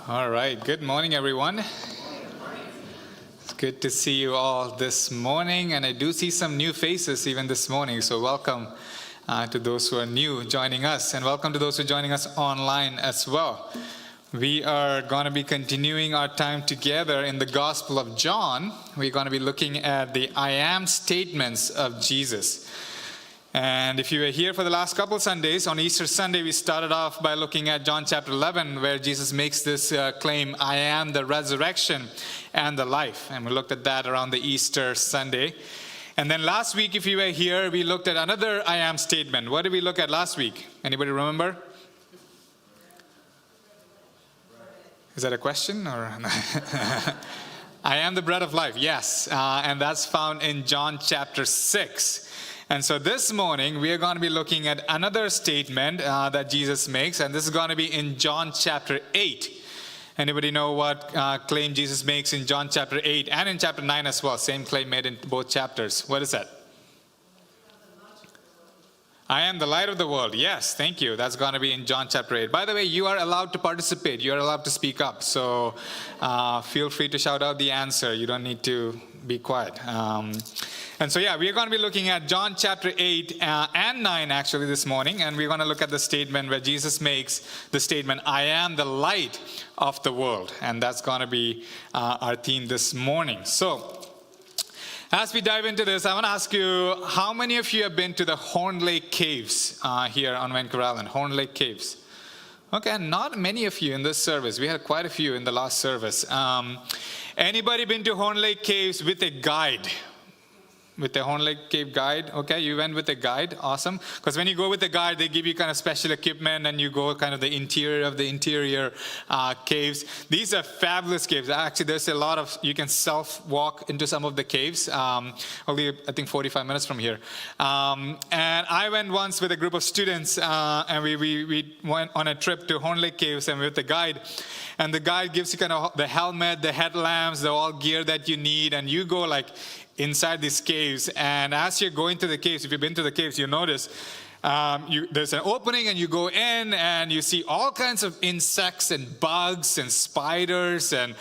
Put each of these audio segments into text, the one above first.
All right. Good morning, everyone. It's good to see you all this morning, and I do see some new faces even this morning, so welcome to those who are new joining us, and welcome to those who are joining us online as well. We are going to be continuing our time together in the Gospel of John. We're going to be looking at the I am statements of Jesus. And if you were here for the last couple Sundays, on Easter Sunday, we started off by looking at John chapter 11, where Jesus makes this claim, I am the resurrection and the life. And we looked at that around the Easter Sunday. And then last week, if you were here, we looked at another I am statement. What did we look at last week? Anybody remember? Is that a question? Or I am the bread of life, yes. And that's found in John chapter 6. And so this morning, we are going to be looking at another statement that Jesus makes, and this is going to be in John chapter 8. Anybody know what claim Jesus makes in John chapter 8 and in chapter 9 as well? Same claim made in both chapters. What is that? I am the light of the world. Yes, thank you. That's going to be in John chapter 8. By the way, you are allowed to participate. You are allowed to speak up. So feel free to shout out the answer. You don't need to be quiet. And so, yeah, we are going to be looking at John chapter 8 and 9 actually this morning. And we're going to look at the statement where Jesus makes the statement, I am the light of the world. And that's going to be our theme this morning. So, as we dive into this, I want to ask you, how many of you have been to the Horn Lake Caves here on Vancouver Island? Horn Lake Caves. Okay, not many of you in this service. We had quite a few in the last service. Anybody been to Horn Lake Caves with a guide? With the Horn Lake Cave guide? Okay, you went with a guide. Awesome. Because when you go with a guide, they give you kind of special equipment and you go kind of the interior of the interior caves. These are fabulous caves. Actually, there's a lot of, you can self-walk into some of the caves. Only, I think, 45 minutes from here. And I went once with a group of students and we went on a trip to Horn Lake Caves and with the guide. And the guide gives you kind of the helmet, the headlamps, the all gear that you need. And you go like inside these caves, and as you're going to the caves, if you've been to the caves, you notice there's an opening and you go in and you see all kinds of insects and bugs and spiders and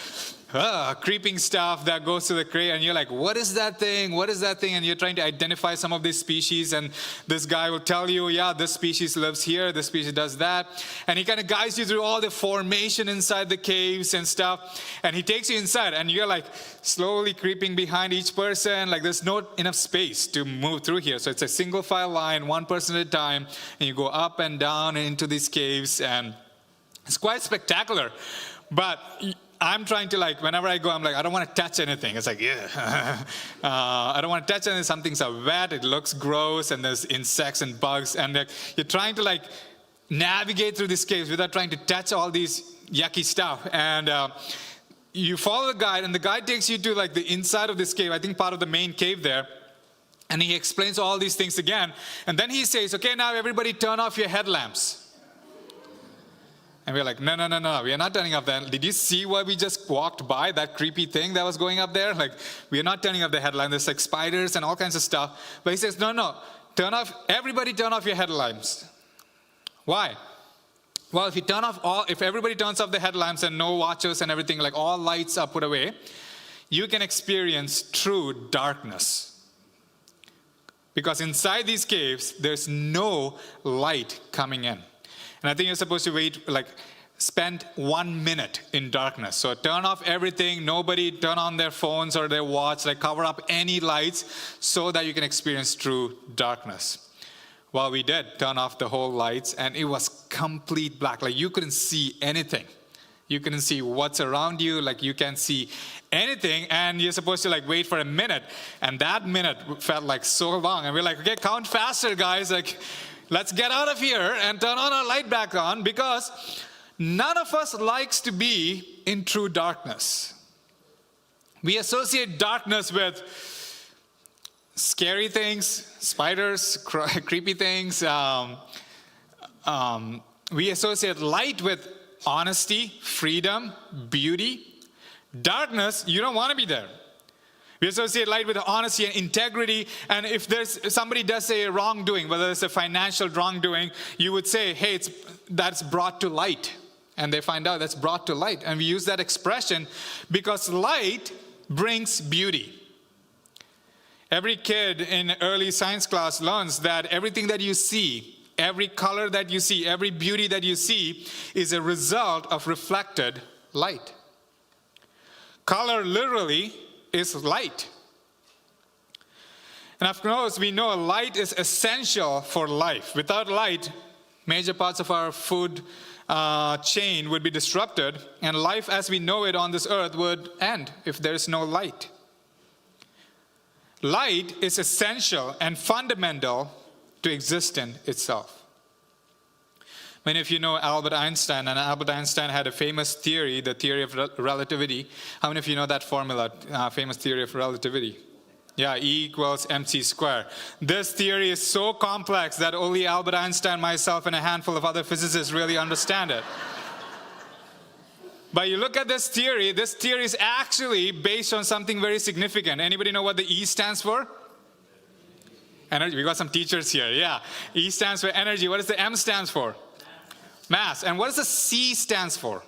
creeping stuff that goes to the cave, and you're like, what is that thing? What is that thing? And you're trying to identify some of these species, and this guy will tell you, yeah, this species lives here, this species does that. And he kind of guides you through all the formation inside the caves and stuff. And he takes you inside, and you're like slowly creeping behind each person. Like there's not enough space to move through here. So it's a single file line, one person at a time. And you go up and down into these caves, and it's quite spectacular. But I'm trying to, like, whenever I go, I'm like, I don't want to touch anything. It's like, yeah. I don't want to touch anything. Some things are wet. It looks gross. And there's insects and bugs. And you're trying to, like, navigate through these caves without trying to touch all these yucky stuff. And you follow the guide. And the guide takes you to, like, the inside of this cave. I think part of the main cave there. And he explains all these things again. And then he says, okay, now everybody turn off your headlamps. And we're like, no, we are not turning off that. Did you see what we just walked by, that creepy thing that was going up there? Like, we are not turning off the headlamps. There's like spiders and all kinds of stuff. But he says, no, everybody turn off your headlamps. Why? Well, if everybody turns off the headlamps and no watchers and everything, like all lights are put away, you can experience true darkness. Because inside these caves, there's no light coming in. And I think you're supposed to spend 1 minute in darkness. So turn off everything. Nobody turn on their phones or their watch. Like cover up any lights so that you can experience true darkness. Well, we did turn off the whole lights, and it was complete black. Like you couldn't see anything. You couldn't see what's around you. Like you can't see anything. And you're supposed to like wait for a minute. And that minute felt like so long. And we're like, okay, count faster, guys. Like, let's get out of here and turn on our light back on, because none of us likes to be in true darkness. We associate darkness with scary things, spiders, creepy things. We associate light with honesty, freedom, beauty. Darkness, you don't want to be there. We associate light with honesty and integrity. And if somebody does say a wrongdoing, whether it's a financial wrongdoing, you would say, hey, that's brought to light. And they find out that's brought to light. And we use that expression because light brings beauty. Every kid in early science class learns that everything that you see, every color that you see, every beauty that you see is a result of reflected light. Color literally is light. And of course, we know light is essential for life. Without light, major parts of our food chain would be disrupted, and life as we know it on this earth would end if there is no light. Light is essential and fundamental to existence itself. Many of you know Albert Einstein, and Albert Einstein had a famous theory, the theory of relativity. How many of you know that formula, famous theory of relativity? Yeah, E equals mc squared. This theory is so complex that only Albert Einstein, myself, and a handful of other physicists really understand it. But you look at this theory is actually based on something very significant. Anybody know what the E stands for? Energy. We got some teachers here, yeah. E stands for energy. What does the M stands for? Mass. And what does the C stands for?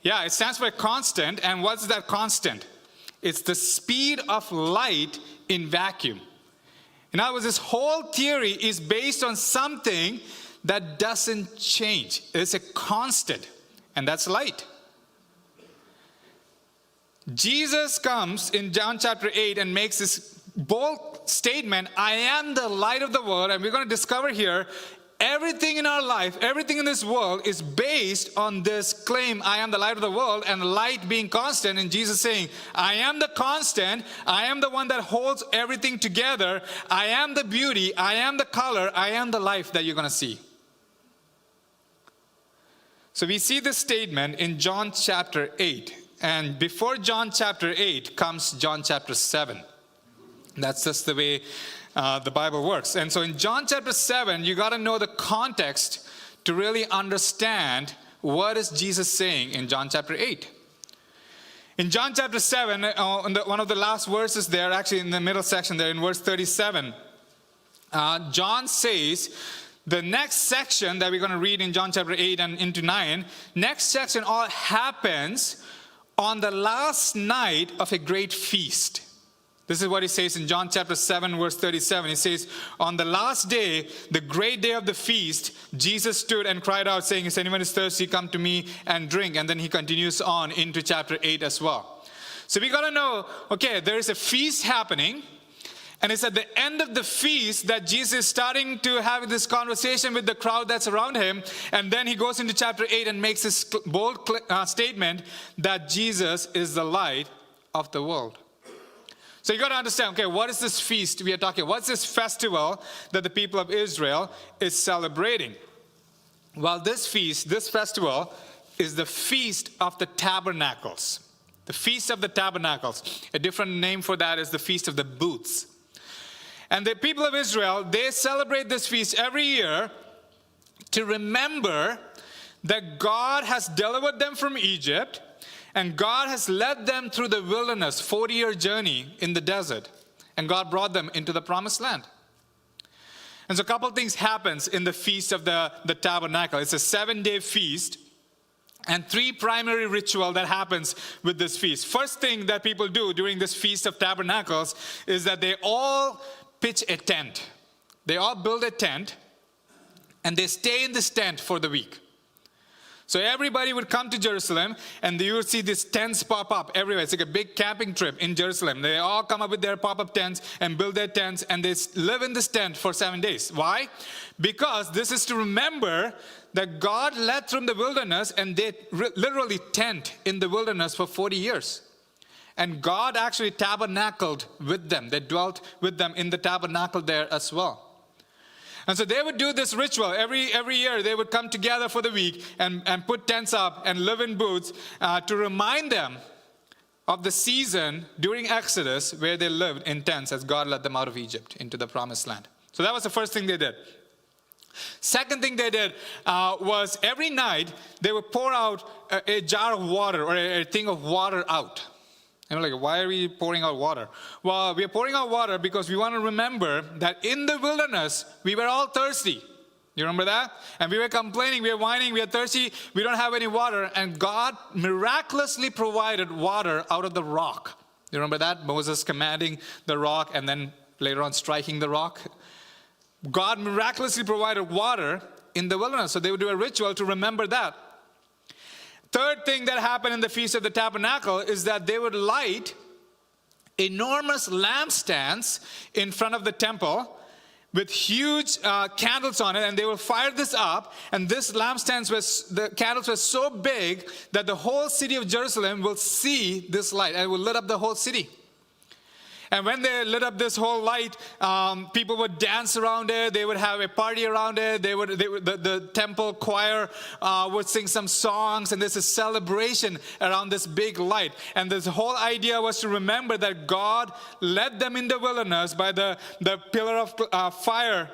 Yeah, it stands for a constant. And what's that constant? It's the speed of light in vacuum. In other words, this whole theory is based on something that doesn't change. It's a constant, and that's light. Jesus comes in John chapter 8 and makes this bold statement, I am the light of the world. And we're going to discover here, everything in our life, everything in this world is based on this claim, I am the light of the world, and light being constant, and Jesus saying, I am the constant, I am the one that holds everything together, I am the beauty, I am the color, I am the life that you're going to see. So we see this statement in John chapter 8, and before John chapter 8 comes John chapter 7. That's just the way the Bible works. And so in John chapter 7, you got to know the context to really understand what is Jesus saying in John chapter 8. In John chapter 7, one of the last verses there, actually in the middle section there, in verse 37, John says, the next section that we're going to read in John chapter 8 and into 9, next section all happens on the last night of a great feast. This is what he says in John chapter 7, verse 37. He says, on the last day, the great day of the feast, Jesus stood and cried out, saying, if anyone is thirsty, come to me and drink. And then he continues on into chapter 8 as well. So we got to know, okay, there is a feast happening. And it's at the end of the feast that Jesus is starting to have this conversation with the crowd that's around him. And then he goes into chapter 8 and makes this bold statement that Jesus is the light of the world. So you got to understand, okay, what is this feast we are talking about? What's this festival that the people of Israel is celebrating? Well, this feast, this festival, is the Feast of the Tabernacles. The Feast of the Tabernacles. A different name for that is the Feast of the Booths. And the people of Israel, they celebrate this feast every year to remember that God has delivered them from Egypt, and God has led them through the wilderness, 40-year journey in the desert. And God brought them into the promised land. And so a couple of things happens in the Feast of the Tabernacle. It's a 7-day feast. And 3 primary rituals that happens with this feast. First thing that people do during this Feast of Tabernacles is that they all pitch a tent. They all build a tent. And they stay in this tent for the week. So everybody would come to Jerusalem, and you would see these tents pop up everywhere. It's like a big camping trip in Jerusalem. They all come up with their pop-up tents and build their tents, and they live in this tent for 7 days. Why? Because this is to remember that God led from the wilderness, and they literally tent in the wilderness for 40 years. And God actually tabernacled with them. They dwelt with them in the tabernacle there as well. And so they would do this ritual. Every year they would come together for the week and put tents up and live in booths to remind them of the season during Exodus where they lived in tents as God led them out of Egypt into the promised land. So that was the first thing they did. Second thing they did was every night they would pour out a jar of water or a thing of water out. And we're like, why are we pouring out water? Well, we are pouring out water because we want to remember that in the wilderness, we were all thirsty. You remember that? And we were complaining, we were whining, we are thirsty, we don't have any water. And God miraculously provided water out of the rock. You remember that? Moses commanding the rock and then later on striking the rock. God miraculously provided water in the wilderness. So they would do a ritual to remember that. Third thing that happened in the Feast of the Tabernacle is that they would light enormous lampstands in front of the temple with huge candles on it, and they will fire this up, and the candles were so big that the whole city of Jerusalem will see this light, and it will lit up the whole city. And when they lit up this whole light, people would dance around it. They would have a party around it. The temple choir would sing some songs, and there's a celebration around this big light. And this whole idea was to remember that God led them in the wilderness by the pillar of fire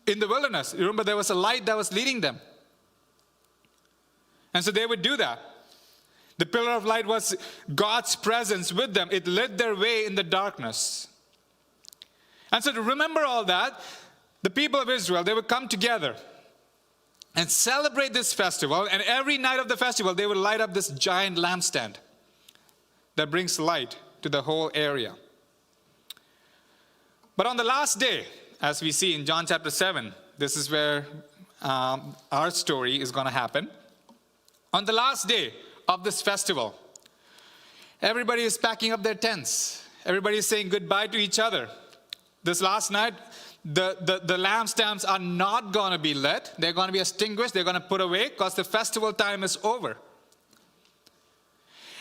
in the wilderness. Remember, there was a light that was leading them. And so they would do that. The pillar of light was God's presence with them. It led their way in the darkness. And so to remember all that, the people of Israel, they would come together and celebrate this festival. And every night of the festival, they would light up this giant lampstand that brings light to the whole area. But on the last day, as we see in John chapter 7, this is where our story is going to happen. On the last day of this festival, everybody is packing up their tents. Everybody is saying goodbye to each other. This last night, the lampstands are not going to be lit. They're going to be extinguished. They're going to put away because the festival time is over.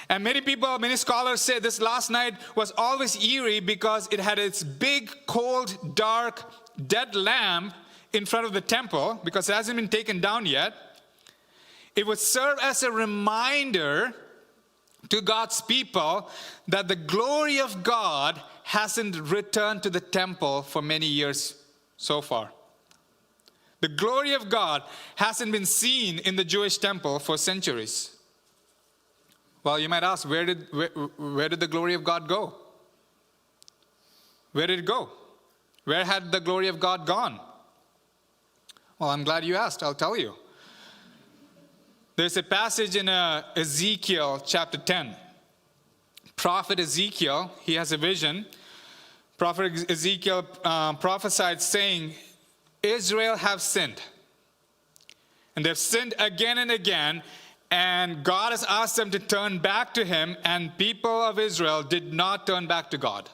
And many scholars say this last night was always eerie because it had its big, cold, dark, dead lamb in front of the temple because it hasn't been taken down yet. It would serve as a reminder to God's people that the glory of God hasn't returned to the temple for many years so far. The glory of God hasn't been seen in the Jewish temple for centuries. Well, you might ask, where did the glory of God go? Where did it go? Where had the glory of God gone? Well, I'm glad you asked. I'll tell you. There's a passage in Ezekiel chapter 10. Prophet Ezekiel, he has a vision. Prophet Ezekiel prophesied saying, Israel have sinned. And they've sinned again and again. And God has asked them to turn back to him. And people of Israel did not turn back to God.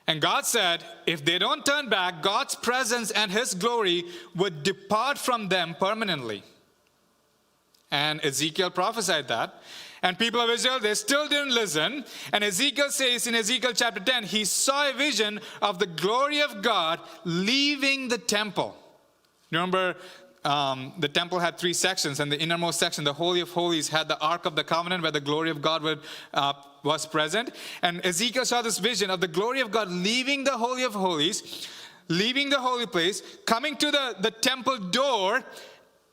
And God said, if they don't turn back, God's presence and his glory would depart from them permanently. And Ezekiel prophesied that. And people of Israel, they still didn't listen. And Ezekiel says in Ezekiel chapter 10, he saw a vision of the glory of God leaving the temple. Remember, the temple had 3 sections, and the innermost section, the Holy of Holies, had the Ark of the Covenant where the glory of God was present. And Ezekiel saw this vision of the glory of God leaving the Holy of Holies, leaving the holy place, coming to the temple door,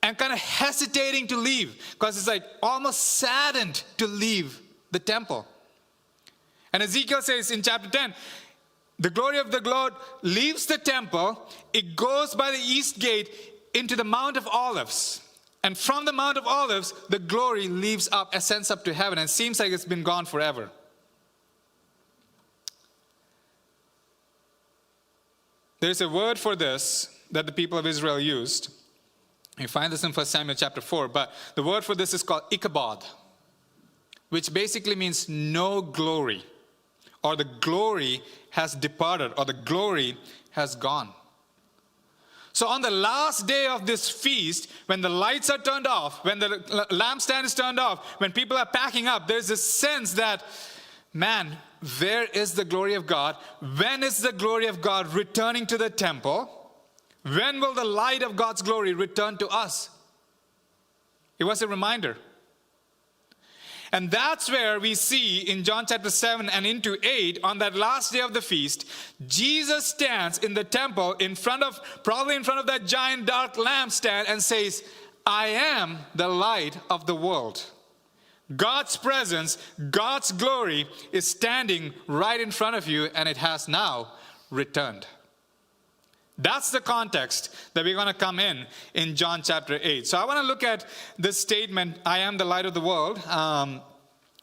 and kind of hesitating to leave because it's like almost saddened to leave the temple. And Ezekiel says in chapter 10, the glory of the Lord leaves the temple, it goes by the east gate into the Mount of Olives. And from the Mount of Olives, the glory ascends up to heaven. And it seems like it's been gone forever. There's a word for this that the people of Israel used. You find this in 1 Samuel chapter 4. But the word for this is called Ichabod, which basically means no glory. Or the glory has departed, or the glory has gone. So on the last day of this feast, when the lights are turned off, when the lampstand is turned off, when people are packing up, there's this sense that, man, where is the glory of God? When is the glory of God returning to the temple? When will the light of God's glory return to us? It was a reminder. And that's where we see in John chapter 7 and into 8, on that last day of the feast, Jesus stands in the temple probably in front of that giant dark lampstand and says, I am the light of the world. God's presence, God's glory is standing right in front of you, and it has now returned. That's the context that we're going to come in John chapter 8. So I want to look at this statement, I am the light of the world.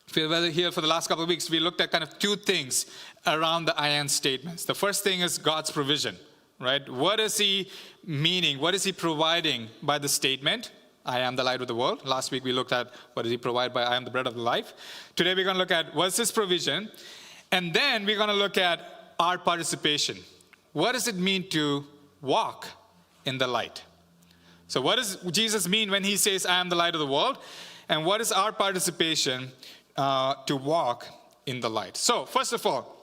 If you were here for the last couple of weeks, we looked at kind of two things around the I am statements. The first thing is God's provision, right? What is he meaning? What is he providing by the statement, I am the light of the world? Last week we looked at what does he provide by I am the bread of life. Today we're going to look at what's his provision. And then we're going to look at our participation. What does it mean to walk in the light? So what does Jesus mean when he says, I am the light of the world? And what is our participation to walk in the light? So first of all,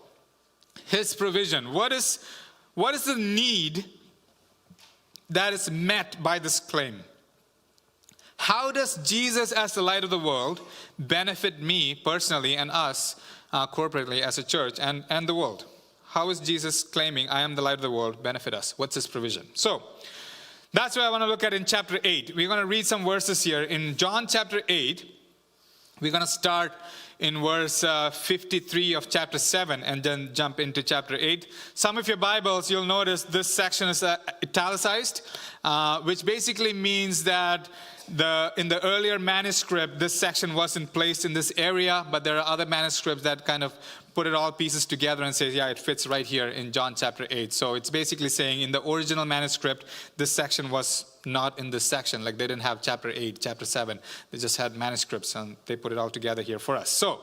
his provision. What is the need that is met by this claim? How does Jesus as the light of the world benefit me personally and us corporately as a church and the world? How is Jesus claiming, I am the light of the world, benefit us? What's his provision? So, that's what I want to look at in chapter 8. We're going to read some verses here. In John chapter 8, we're going to start in verse 53 of chapter 7 and then jump into chapter 8. Some of your Bibles, you'll notice this section is italicized, which basically means that in the earlier manuscript, this section wasn't placed in this area, but there are other manuscripts that kind of put it all pieces together and says, yeah, it fits right here in John chapter 8. So it's basically saying in the original manuscript, this section was not in this section. Like they didn't have chapter 8, chapter 7. They just had manuscripts and they put it all together here for us. So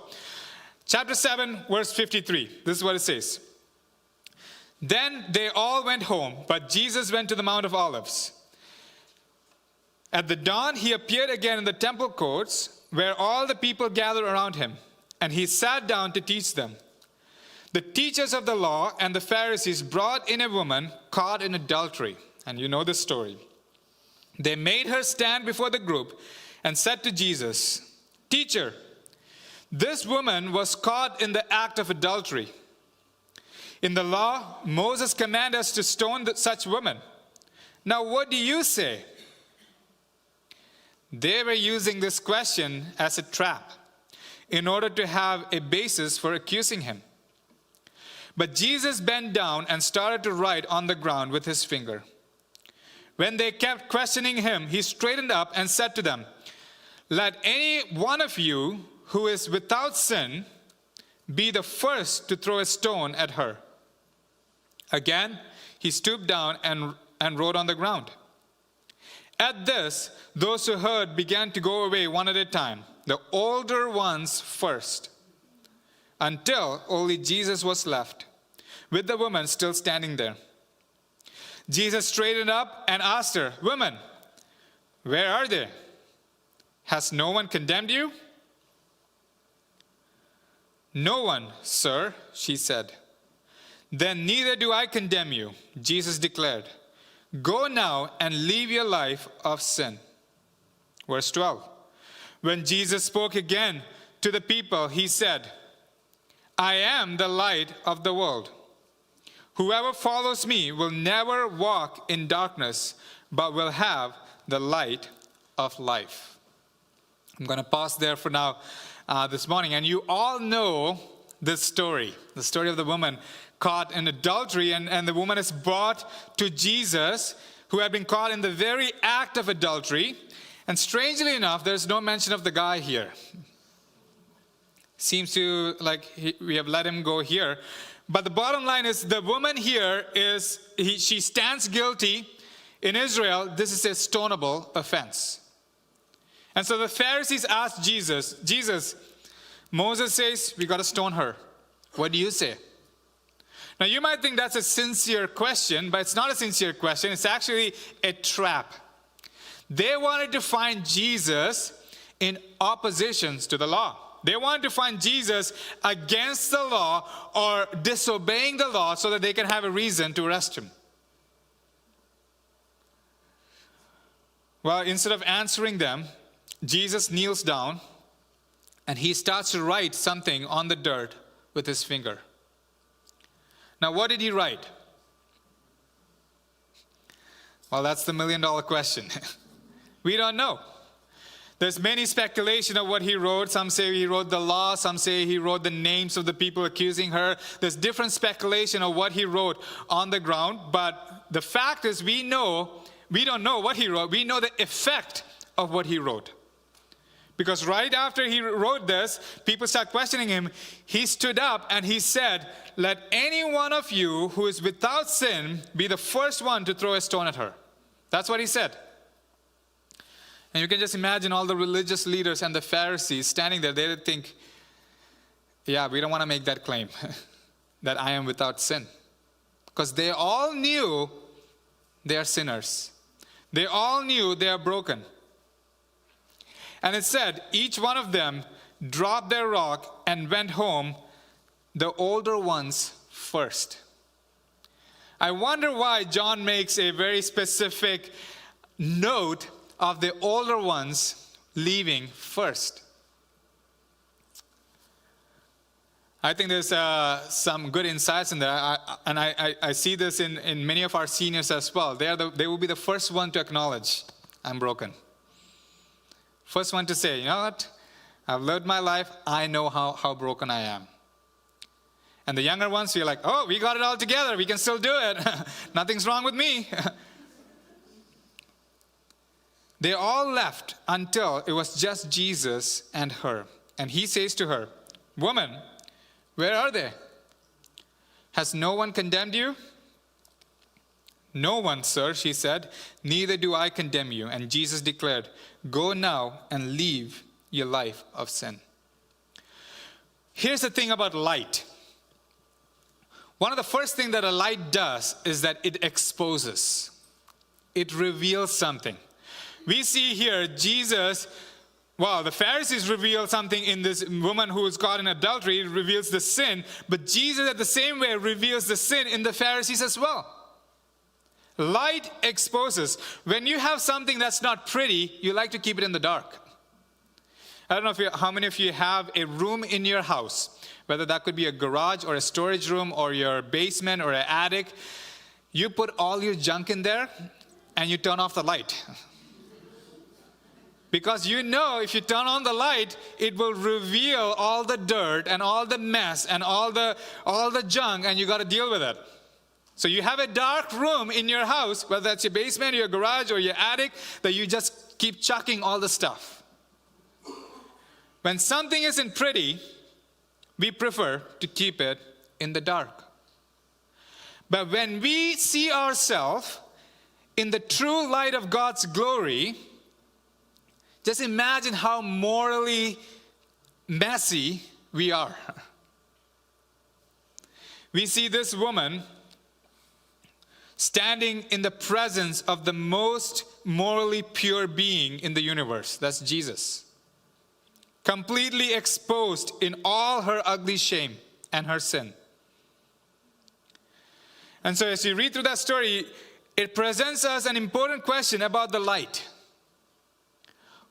chapter 7, verse 53. This is what it says. Then they all went home, but Jesus went to the Mount of Olives. At the dawn, he appeared again in the temple courts where all the people gathered around him, and he sat down to teach them. The teachers of the law and the Pharisees brought in a woman caught in adultery, and you know the story. They made her stand before the group and said to Jesus, Teacher, this woman was caught in the act of adultery. In the law, Moses commanded us to stone such women. Now what do you say? They were using this question as a trap in order to have a basis for accusing him. But Jesus bent down and started to write on the ground with his finger. When they kept questioning him, he straightened up and said to them, Let any one of you who is without sin be the first to throw a stone at her. Again, he stooped down and wrote on the ground. At this, those who heard began to go away one at a time, the older ones first, until only Jesus was left, with the woman still standing there. Jesus straightened up and asked her, Woman, where are they? Has no one condemned you? No one, sir, she said. Then neither do I condemn you, Jesus declared. Go now and live your life of sin. Verse 12. When Jesus spoke again to the people, he said, I am the light of the world. Whoever follows me will never walk in darkness, but will have the light of life. I'm going to pause there for now this morning. And you all know this story, the story of the woman caught in adultery, and the woman is brought to Jesus, who had been caught in the very act of adultery. And strangely enough, there's no mention of the guy here. Seems to like we have let him go here. But the bottom line is the woman here she stands guilty. In Israel, this is a stonable offense. And so the Pharisees asked Jesus, Moses says we got to stone her. What do you say? Now, you might think that's a sincere question, but it's not a sincere question. It's actually a trap. They wanted to find Jesus in opposition to the law. They wanted to find Jesus against the law or disobeying the law so that they can have a reason to arrest him. Well, instead of answering them, Jesus kneels down and he starts to write something on the dirt with his finger. Now, what did he write? Well, that's the million-dollar question. We don't know. There's many speculation of what he wrote. Some say he wrote the law. Some say he wrote the names of the people accusing her. There's different speculation of what he wrote on the ground. But the fact is we don't know what he wrote. We know the effect of what he wrote. Because right after he wrote this, people start questioning him. He stood up and he said, "Let any one of you who is without sin be the first one to throw a stone at her." That's what he said. And you can just imagine all the religious leaders and the Pharisees standing there. They would think, yeah, we don't want to make that claim, that I am without sin. Because they all knew they are sinners. They all knew they are broken. And it said, each one of them dropped their rock and went home, the older ones first. I wonder why John makes a very specific note of the older ones leaving first. I think there's some good insights in there. I see this in many of our seniors as well. They will be the first one to acknowledge, I'm broken. First one to say, you know what? I've lived my life. I know how broken I am. And the younger ones feel like, oh, we got it all together. We can still do it. Nothing's wrong with me. They all left until it was just Jesus and her. And he says to her, "Woman, where are they? Has no one condemned you?" "No one, sir," she said. "Neither do I condemn you." And Jesus declared, "Go now and leave your life of sin." Here's the thing about light. One of the first things that a light does is that it exposes. It reveals something. We see here Jesus, the Pharisees reveal something in this woman who is caught in adultery. It reveals the sin. But Jesus at the same way reveals the sin in the Pharisees as well. Light exposes. When you have something that's not pretty, you like to keep it in the dark. I don't know how many of you have a room in your house, whether that could be a garage or a storage room or your basement or an attic. You put all your junk in there and you turn off the light. Because you know if you turn on the light, it will reveal all the dirt and all the mess and all the junk, and you got to deal with it. So you have a dark room in your house, whether that's your basement or your garage or your attic, that you just keep chucking all the stuff. When something isn't pretty, we prefer to keep it in the dark. But when we see ourselves in the true light of God's glory, just imagine how morally messy we are. We see this woman standing in the presence of the most morally pure being in the universe. That's Jesus. Completely exposed in all her ugly shame and her sin. And so as you read through that story, it presents us an important question about the light.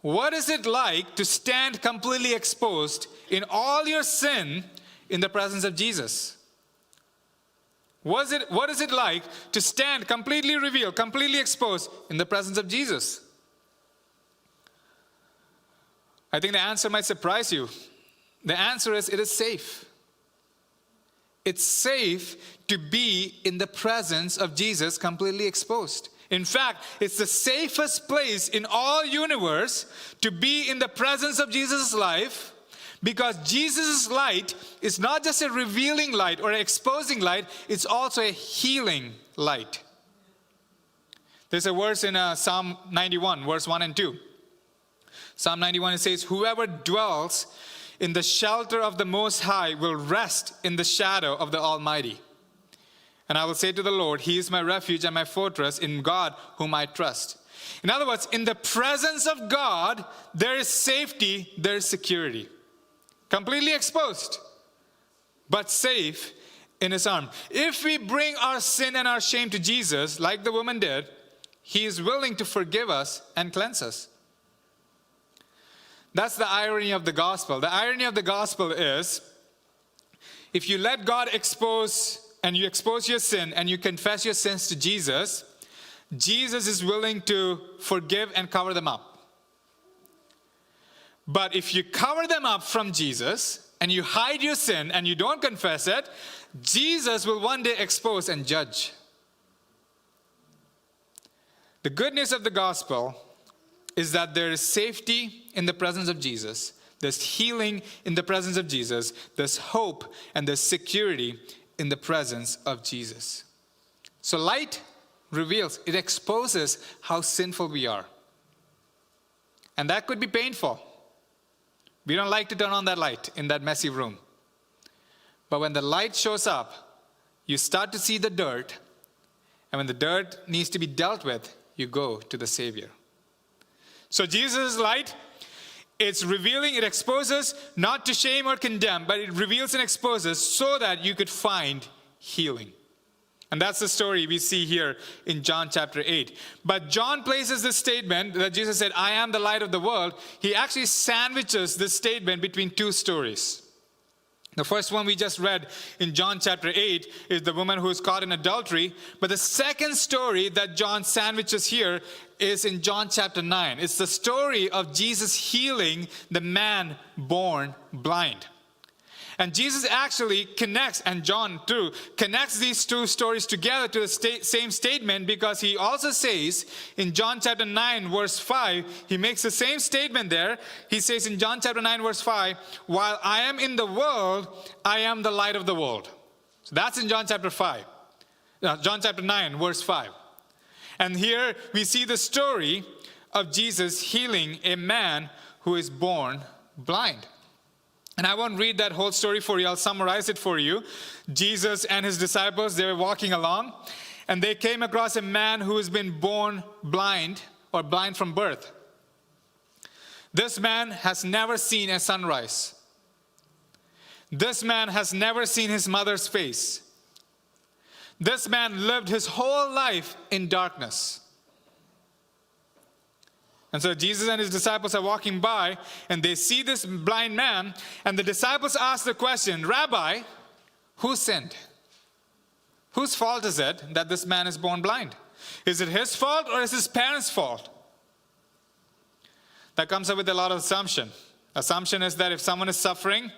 What is it like to stand completely exposed in all your sin in the presence of Jesus? What is it like to stand completely revealed, completely exposed in the presence of Jesus? I think the answer might surprise you. The answer is, it is safe. It's safe to be in the presence of Jesus completely exposed. In fact, it's the safest place in all universe to be in the presence of Jesus' life, because Jesus' light is not just a revealing light or an exposing light, it's also a healing light. There's a verse in Psalm 91, verse 1 and 2. Psalm 91, it says, "Whoever dwells in the shelter of the Most High will rest in the shadow of the Almighty. And I will say to the Lord, He is my refuge and my fortress, in God whom I trust." In other words, in the presence of God, there is safety, there is security. Completely exposed, but safe in His arms. If we bring our sin and our shame to Jesus, like the woman did, He is willing to forgive us and cleanse us. That's the irony of the gospel. The irony of the gospel is, if you let God expose, and you expose your sin, and you confess your sins to Jesus, Jesus is willing to forgive and cover them up. But if you cover them up from Jesus and you hide your sin and you don't confess it, Jesus will one day expose and judge. The good news of the gospel is that there is safety in the presence of Jesus. There's healing in the presence of Jesus. There's hope and there's security in the presence of Jesus. So light reveals, it exposes how sinful we are. And that could be painful. We don't like to turn on that light in that messy room. But when the light shows up, you start to see the dirt. And when the dirt needs to be dealt with, you go to the Savior. So Jesus' light, it's revealing, it exposes, not to shame or condemn, but it reveals and exposes so that you could find healing. And that's the story we see here in John chapter 8. But John places this statement that Jesus said, I am the light of the world. He actually sandwiches this statement between two stories. The first one we just read in John chapter 8 is the woman who is caught in adultery. But the second story that John sandwiches here is in John chapter 9. It's the story of Jesus healing the man born blind. And Jesus actually connects, and John too, connects these two stories together to the same statement, because he also says in John chapter 9 verse 5, he makes the same statement there. He says in John chapter 9 verse 5, while I am in the world, I am the light of the world. So that's in John chapter 9 verse 5. And here we see the story of Jesus healing a man who is born blind. And I won't read that whole story for you. I'll summarize it for you. Jesus and his disciples, they were walking along, and they came across a man who has been born blind, or blind from birth. This man has never seen a sunrise. This man has never seen his mother's face. This man lived his whole life in darkness. And so Jesus and his disciples are walking by, and they see this blind man, and the disciples ask the question, Rabbi, who sinned? Whose fault is it that this man is born blind? Is it his fault or is his parents' fault? That comes up with a lot of assumption. Assumption is that if someone is suffering,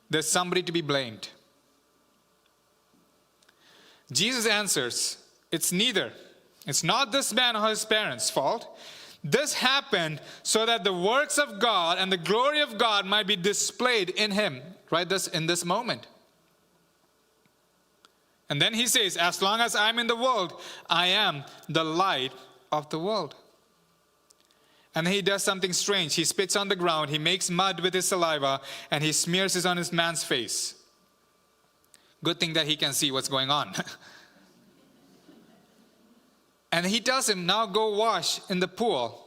there's somebody to be blamed. Jesus answers, it's neither. It's not this man or his parents' fault. This happened so that the works of God and the glory of God might be displayed in him, right? In this moment. And then he says, as long as I'm in the world, I am the light of the world. And then he does something strange. He spits on the ground, he makes mud with his saliva, and he smears it on his man's face. Good thing that he can see what's going on. And he tells him, now go wash in the pool.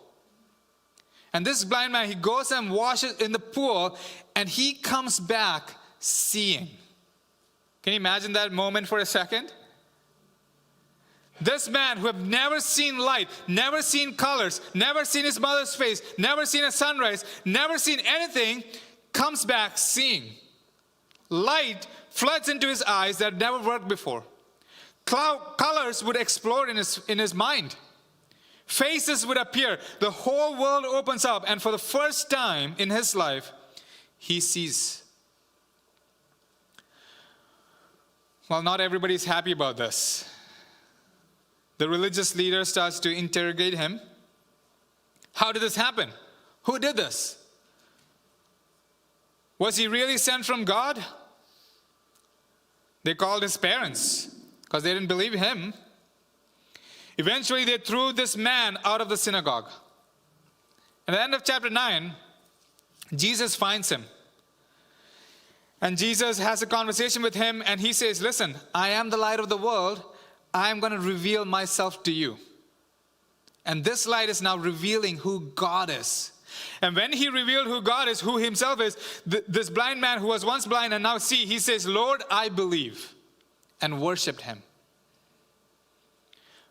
And this blind man, he goes and washes in the pool, and he comes back seeing. Can you imagine that moment for a second? This man who had never seen light, never seen colors, never seen his mother's face, never seen a sunrise, never seen anything, comes back seeing. Light floods into his eyes that never worked before. Colors would explode in his mind. Faces would appear. The whole world opens up, and for the first time in his life, he sees. Well, not everybody is happy about this. The religious leader starts to interrogate him. How did this happen? Who did this? Was he really sent from God? They called his parents, because they didn't believe him. Eventually, they threw this man out of the synagogue. At the end of chapter 9, Jesus finds him. And Jesus has a conversation with him, and he says, listen, I am the light of the world. I am going to reveal myself to you. And this light is now revealing who God is. And when he revealed who God is, who himself is, this blind man who was once blind and now see, he says, Lord, I believe, and worshiped him.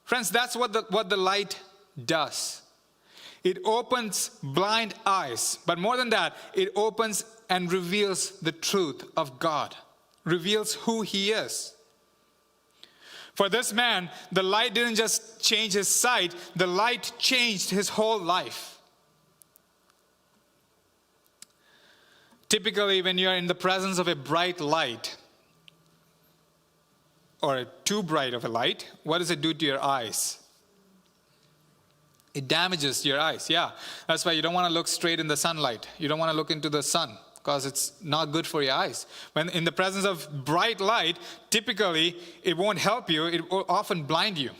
Friends, that's what the light does. It opens blind eyes. But more than that, it opens and reveals the truth of God. Reveals who he is. For this man, the light didn't just change his sight. The light changed his whole life. Typically, when you are in the presence of a bright light, or too bright of a light, what does it do to your eyes? It damages your eyes, yeah. That's why you don't want to look straight in the sunlight. You don't want to look into the sun because it's not good for your eyes. When in the presence of bright light, typically it won't help you, it will often blind you.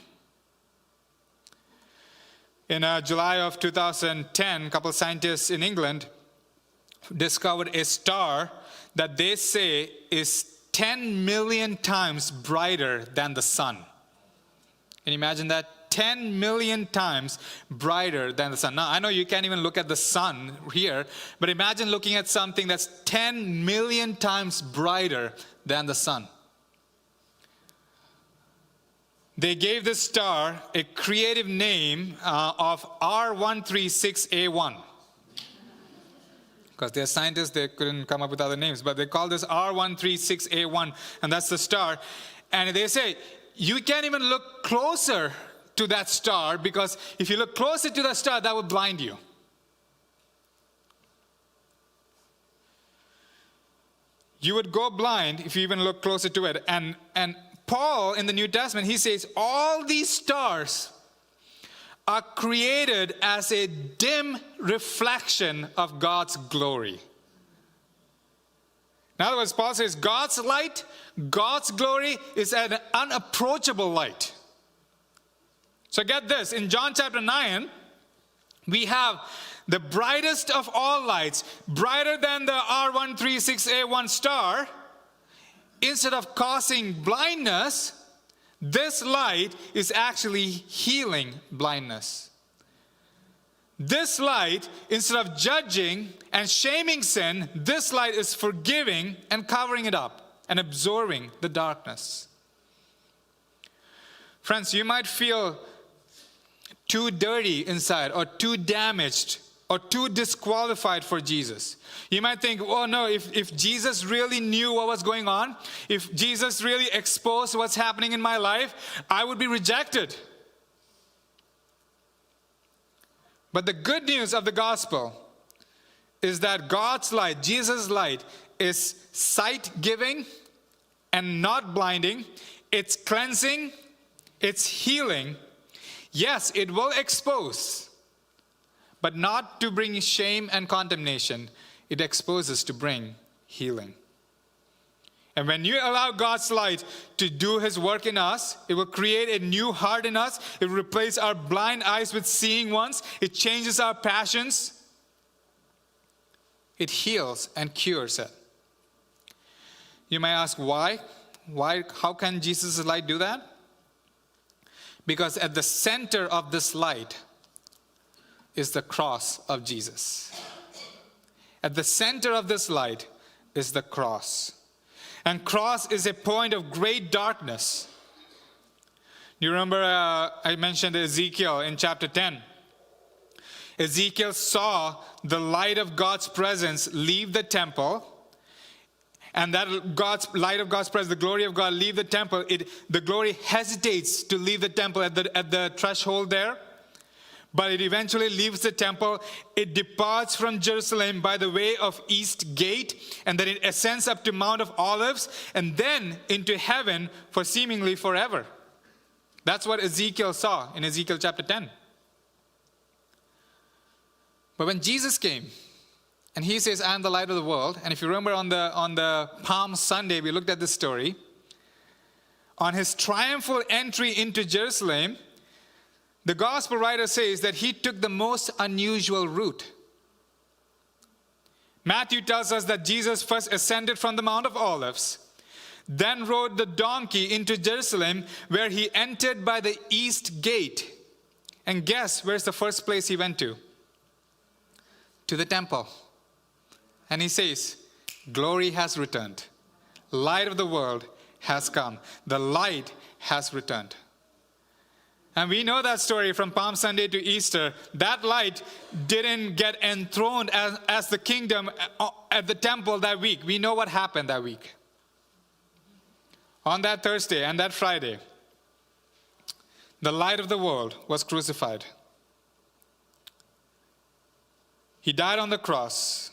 In July of 2010, a couple of scientists in England discovered a star that they say is 10 million times brighter than the sun. Can you imagine that? 10 million times brighter than the sun. Now, I know you can't even look at the sun here, but imagine looking at something that's 10 million times brighter than the sun. They gave this star a creative name of R136A1. Because they're scientists, they couldn't come up with other names. But they call this R136A1, and that's the star. And they say, you can't even look closer to that star, because if you look closer to that star, that would blind you. You would go blind if you even look closer to it. And Paul, in the New Testament, he says, all these stars are created as a dim reflection of God's glory. In other words, Paul says God's light, God's glory is an unapproachable light. So get this, in John chapter 9, we have the brightest of all lights, brighter than the R136A1 star. Instead of causing blindness, this light is actually healing blindness. This light, instead of judging and shaming sin, this light is forgiving and covering it up and absorbing the darkness. Friends, you might feel too dirty inside, or too damaged, or too disqualified for Jesus. You might think, oh no, if Jesus really knew what was going on, if Jesus really exposed what's happening in my life, I would be rejected. But the good news of the gospel is that God's light, Jesus' light, is sight-giving and not blinding. It's cleansing, it's healing. Yes, it will expose, but not to bring shame and condemnation. It exposes to bring healing. And when you allow God's light to do His work in us, it will create a new heart in us. It will replace our blind eyes with seeing ones. It changes our passions. It heals and cures it. You may ask, why? How can Jesus' light do that? Because at the center of this light is the cross of Jesus. At the center of this light is the cross. And cross is a point of great darkness. You remember I mentioned Ezekiel in chapter 10. Ezekiel saw the light of God's presence leave the temple. And that light of God's presence, the glory of God, leave the temple. The glory hesitates to leave the temple at the threshold there. But it eventually leaves the temple. It departs from Jerusalem by the way of East Gate, and then it ascends up to Mount of Olives, and then into heaven for seemingly forever. That's what Ezekiel saw in Ezekiel chapter 10. But when Jesus came, and He says, I am the light of the world, and if you remember on the Palm Sunday, we looked at this story. On His triumphal entry into Jerusalem, the gospel writer says that He took the most unusual route. Matthew tells us that Jesus first ascended from the Mount of Olives, then rode the donkey into Jerusalem, where He entered by the East Gate. And guess where's the first place He went to? To the temple. And He says, glory has returned. Light of the world has come. The light has returned. And we know that story from Palm Sunday to Easter. That light didn't get enthroned as the kingdom at the temple that week. We know what happened that week. On that Thursday and that Friday, the light of the world was crucified. He died on the cross.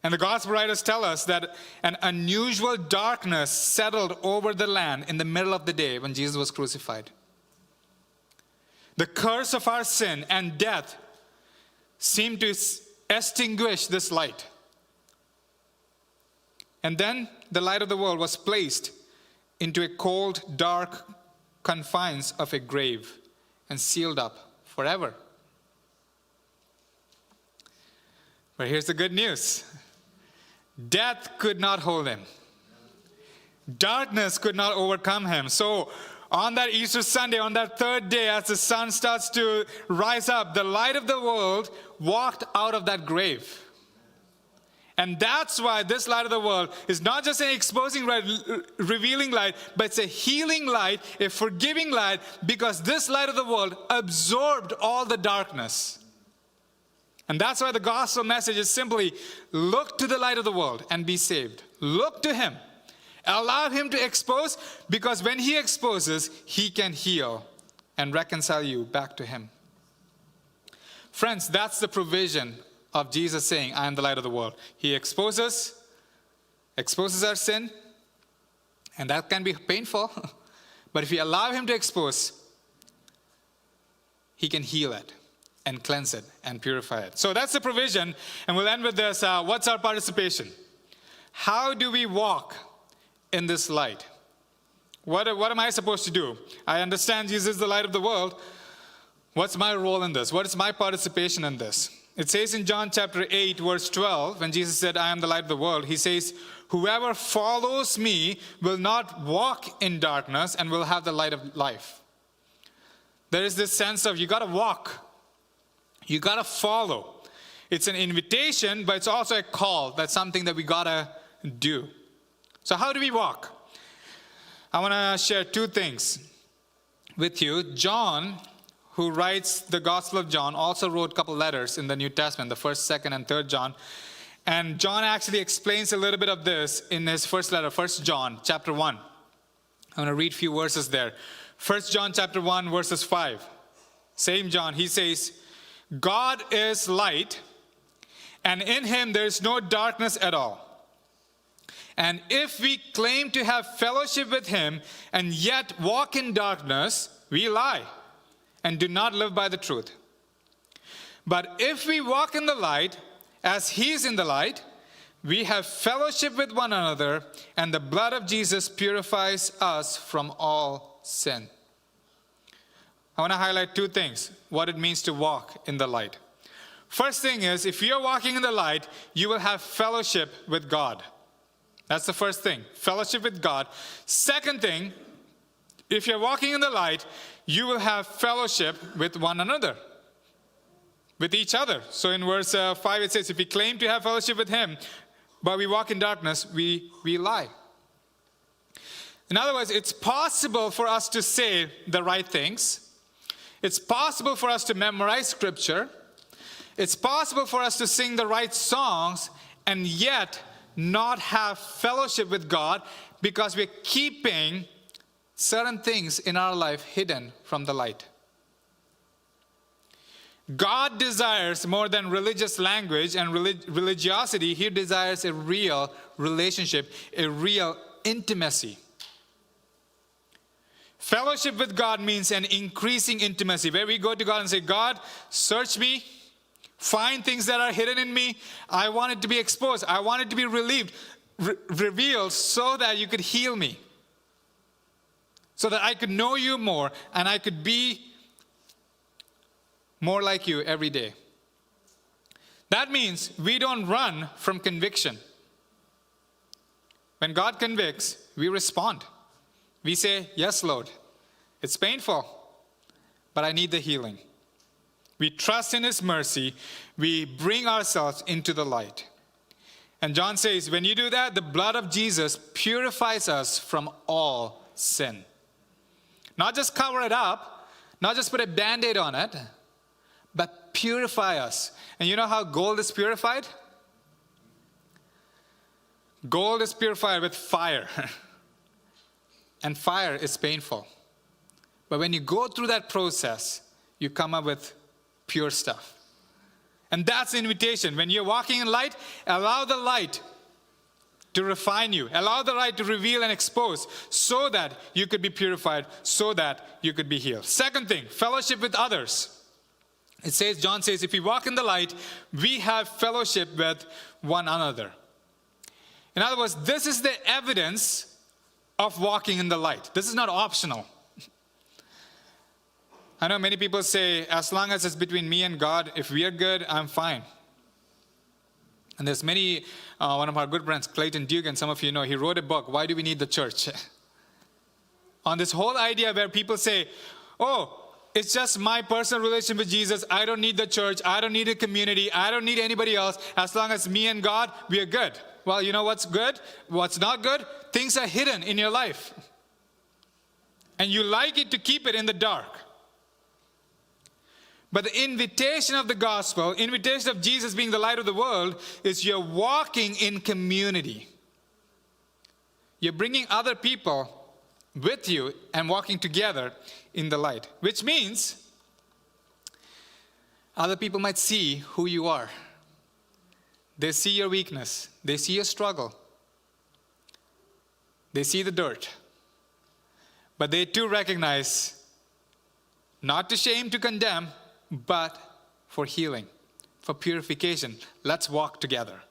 And the gospel writers tell us that an unusual darkness settled over the land in the middle of the day when Jesus was crucified. The curse of our sin and death seemed to extinguish this light. And then the light of the world was placed into a cold, dark confines of a grave and sealed up forever. But here's the good news. Death could not hold him. Darkness could not overcome him. So on that Easter Sunday, on that third day, as the sun starts to rise up, the light of the world walked out of that grave. And that's why this light of the world is not just an exposing light, revealing light, but it's a healing light, a forgiving light, because this light of the world absorbed all the darkness. And that's why the gospel message is simply, look to the light of the world and be saved. Look to him. Allow him to expose, because when he exposes, he can heal and reconcile you back to him. Friends, that's the provision of Jesus saying, I am the light of the world. He exposes our sin, and that can be painful. But if we allow him to expose, he can heal it and cleanse it and purify it. So that's the provision, and we'll end with this. What's our participation? How do we walk in this light? What am I supposed to do? I understand Jesus is the light of the world. What's my role in this? What is my participation in this? It says in John chapter 8, verse 12, when Jesus said, I am the light of the world, he says, whoever follows me will not walk in darkness and will have the light of life. There is this sense of you got to walk. You got to follow. It's an invitation, but it's also a call. That's something that we got to do. So how do we walk? I want to share two things with you. John, who writes the Gospel of John, also wrote a couple letters in the New Testament, the 1st, 2nd, and 3rd John. And John actually explains a little bit of this in his first letter, 1 John chapter 1. I'm going to read a few verses there. 1 John chapter 1, verses 5. Same John, he says, God is light, and in him there is no darkness at all. And if we claim to have fellowship with him and yet walk in darkness, we lie and do not live by the truth. But if we walk in the light, as he is in the light, we have fellowship with one another, and the blood of Jesus purifies us from all sin. I want to highlight two things, what it means to walk in the light. First thing is, if you're walking in the light, you will have fellowship with God. That's the first thing, fellowship with God. Second thing, if you're walking in the light, you will have fellowship with one another, with each other. So in verse 5 it says, if we claim to have fellowship with him, but we walk in darkness, we lie. In other words, it's possible for us to say the right things. It's possible for us to memorize scripture. It's possible for us to sing the right songs and yet not have fellowship with God because we're keeping certain things in our life hidden from the light. God desires more than religious language and religiosity. He desires a real relationship, a real intimacy. Fellowship with God means an increasing intimacy, where we go to God and say, God, search me, find things that are hidden in me. I want it to be exposed. I want it to be revealed so that you could heal me, so that I could know you more and I could be more like you every day. That means we don't run from conviction. When God convicts, we respond. We say, yes, Lord, it's painful, but I need the healing. We trust in his mercy. We bring ourselves into the light. And John says, when you do that, the blood of Jesus purifies us from all sin. Not just cover it up, not just put a Band-Aid on it, but purify us. And you know how gold is purified? Gold is purified with fire. And fire is painful. But when you go through that process, you come up with pure stuff. And that's the invitation. When you're walking in light, allow the light to refine you. Allow the light to reveal and expose so that you could be purified, so that you could be healed. Second thing, fellowship with others. It says, John says, if we walk in the light, we have fellowship with one another. In other words, this is the evidence of walking in the light. This is not optional. I know many people say, as long as it's between me and God, if we are good, I'm fine. And there's many, one of our good friends, Clayton Dugan, some of you know, he wrote a book, Why Do We Need the Church? On this whole idea where people say, oh, it's just my personal relationship with Jesus. I don't need the church. I don't need a community. I don't need anybody else. As long as me and God, we are good. Well, you know what's good? What's not good? Things are hidden in your life. And you like it to keep it in the dark. But the invitation of the gospel, invitation of Jesus being the light of the world, is you're walking in community. You're bringing other people with you and walking together in the light. Which means other people might see who you are. They see your weakness. They see your struggle. They see the dirt. But they too recognize, not to shame, to condemn, but for healing, for purification. Let's walk together.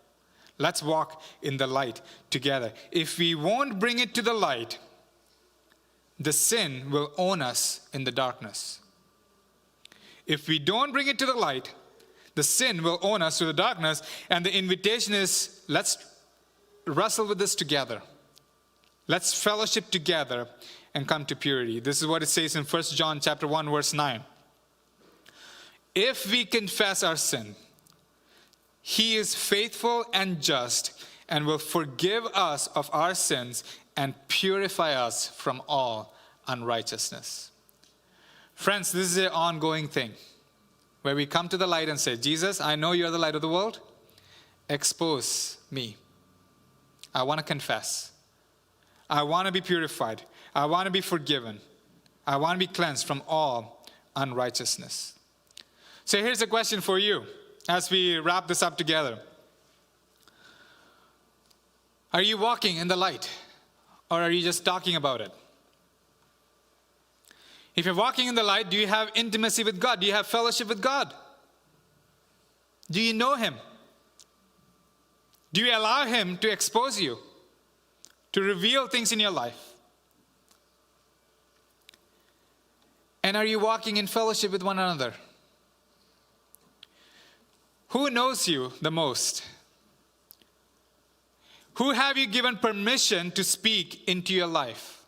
Let's walk in the light together. If we won't bring it to the light, the sin will own us in the darkness. If we don't bring it to the light, the sin will own us to the darkness. And the invitation is, let's wrestle with this together. Let's fellowship together and come to purity. This is what it says in 1 John chapter 1, verse 9. If we confess our sin, he is faithful and just and will forgive us of our sins and purify us from all unrighteousness. Friends, this is an ongoing thing where we come to the light and say, Jesus, I know you're the light of the world. Expose me. I want to confess. I want to be purified. I want to be forgiven. I want to be cleansed from all unrighteousness. So here's a question for you as we wrap this up together. Are you walking in the light, or are you just talking about it? If you're walking in the light, do you have intimacy with God? Do you have fellowship with God? Do you know him? Do you allow him to expose you, to reveal things in your life? And are you walking in fellowship with one another? Who knows you the most? Who have you given permission to speak into your life?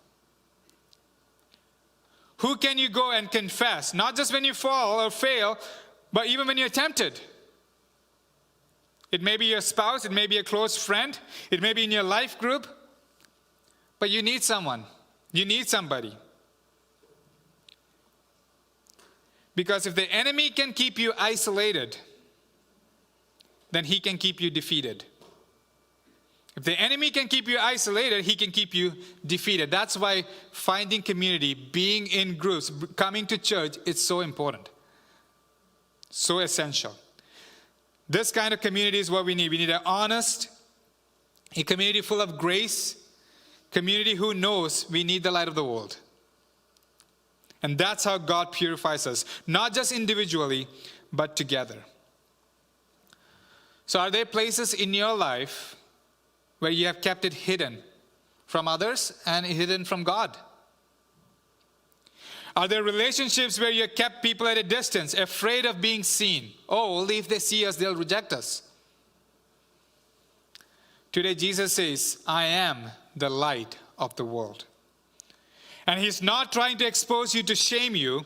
Who can you go and confess? Not just when you fall or fail, but even when you're tempted. It may be your spouse, it may be a close friend, it may be in your life group, but you need someone. You need somebody. Because if the enemy can keep you isolated, then he can keep you defeated. If the enemy can keep you isolated, he can keep you defeated. That's why finding community, being in groups, coming to church, it's so important. So essential. This kind of community is what we need. We need an honest, a community full of grace, community who knows we need the light of the world. And that's how God purifies us, not just individually, but together. So are there places in your life where you have kept it hidden from others and hidden from God? Are there relationships where you have kept people at a distance, afraid of being seen? Oh, only if they see us, they'll reject us. Today, Jesus says, I am the light of the world. And he's not trying to expose you to shame you.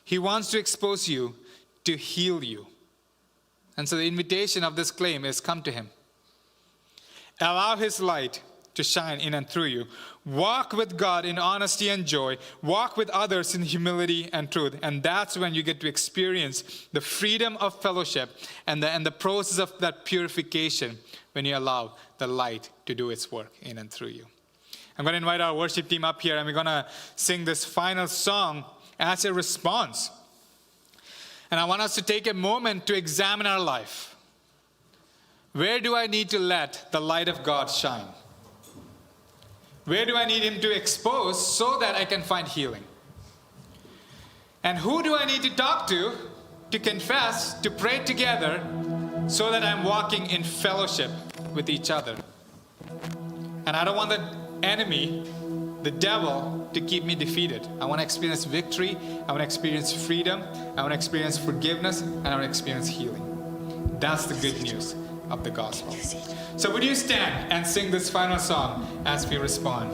He wants to expose you to heal you. And so the invitation of this claim is, come to him. Allow his light to shine in and through you. Walk with God in honesty and joy. Walk with others in humility and truth. And that's when you get to experience the freedom of fellowship and the process of that purification when you allow the light to do its work in and through you. I'm going to invite our worship team up here, and we're going to sing this final song as a response. And I want us to take a moment to examine our life. Where do I need to let the light of God shine? Where do I need Him to expose so that I can find healing? And who do I need to talk to confess, to pray together, so that I'm walking in fellowship with each other? And I don't want the enemy, the devil, to keep me defeated. I want to experience victory. I want to experience freedom. I want to experience forgiveness. And I want to experience healing. That's the good news of the gospel. So would you stand and sing this final song as we respond?